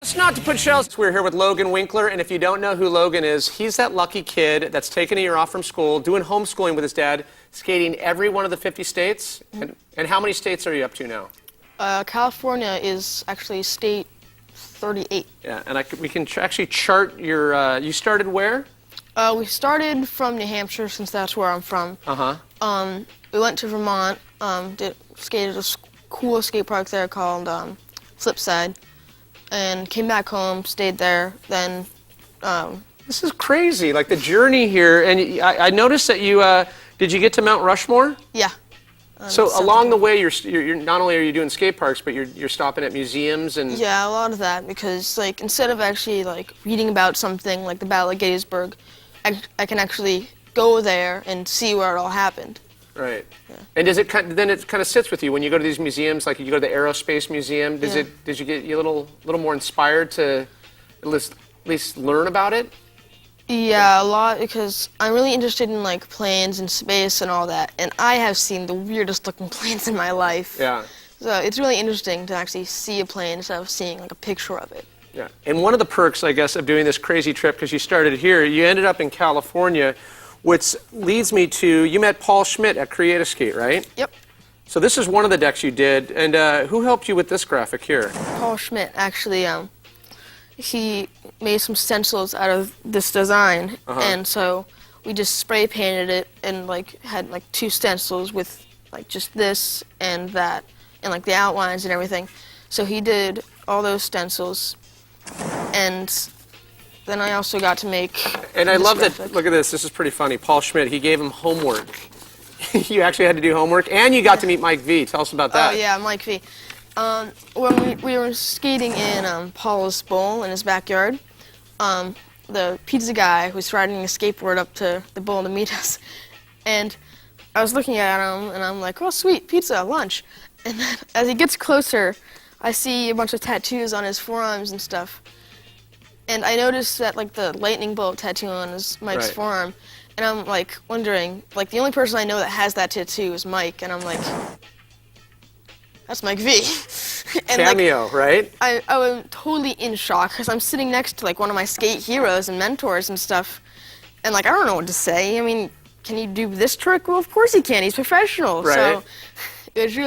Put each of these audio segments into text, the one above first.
It's not to put shells. We're here with Logan Winkler, and if you don't know who Logan is, he's that lucky kid that's taken a year off from school, doing homeschooling with his dad, skating every one of the 50 states. And how many states are you up to now? California is actually state 38. Yeah, and we can actually chart your, you started where? We started from New Hampshire, since that's where I'm from. Uh-huh. We went to Vermont, skated at a cool skate park there called Flipside, and came back home, stayed there, then... This is crazy, like the journey here, and I noticed that you, did you get to Mount Rushmore? Yeah. So along the way, you're not only are you doing skate parks, but you're stopping at museums and... Yeah, a lot of that, because like instead of actually like reading about something like the Battle of Gettysburg, I can actually go there and see where it all happened. Right. Yeah. And does it then it kind of sits with you when you go to these museums, like you go to the Aerospace Museum? Did you get a little more inspired to at least learn about it? Yeah, a lot, because I'm really interested in like planes and space and all that, and I have seen the weirdest looking planes in my life. Yeah. So it's really interesting to actually see a plane instead of seeing like a picture of it. Yeah. And one of the perks, I guess, of doing this crazy trip, because you started here, you ended up in California, which leads me to, you met Paul Schmidt at Create-A-Skate, right? Yep. So this is one of the decks you did, and who helped you with this graphic here? Paul Schmidt, actually, he made some stencils out of this design, and so we just spray painted it and like had like 2 stencils with like just this and that, and like the outlines and everything. So he did all those stencils, and then I also got to make... And I love that, look at this, this is pretty funny. Paul Schmidt, he gave him homework. You actually had to do homework, and you got to meet Mike V. Tell us about that. Oh yeah, Mike V. When we were skating in Paul's bowl in his backyard, the pizza guy was riding a skateboard up to the bowl to meet us, and I was looking at him, and I'm like, oh sweet, pizza, lunch. And then as he gets closer, I see a bunch of tattoos on his forearms and stuff. And I noticed that like the lightning bolt tattoo on Mike's forearm, and I'm like wondering, like the only person I know that has that tattoo is Mike, and I'm like, that's Mike V. And Cameo, like, right? I was totally in shock, because I'm sitting next to like one of my skate heroes and mentors and stuff, and like I don't know what to say. I mean, can you do this trick? Well, of course he can. He's professional. Right. So it was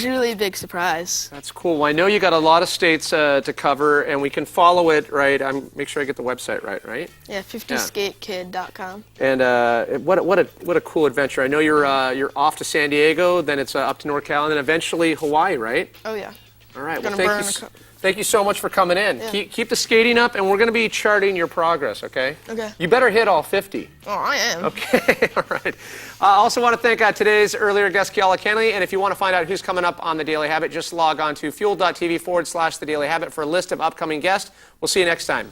really a big surprise. That's cool. Well, I know you got a lot of states to cover, and we can follow it, right? Make sure I get the website right? Yeah, 50SkateKid.com. And what a cool adventure. I know you're off to San Diego, then it's up to NorCal, and then eventually Hawaii, right? Oh yeah. All right. Well, thank you so much for coming in. Yeah. Keep the skating up, and we're going to be charting your progress, okay? Okay. You better hit all 50. Oh, I am. Okay, all right. I also want to thank today's earlier guest, Kiala Kennelly, and if you want to find out who's coming up on The Daily Habit, just log on to fuel.tv/The Daily Habit for a list of upcoming guests. We'll see you next time.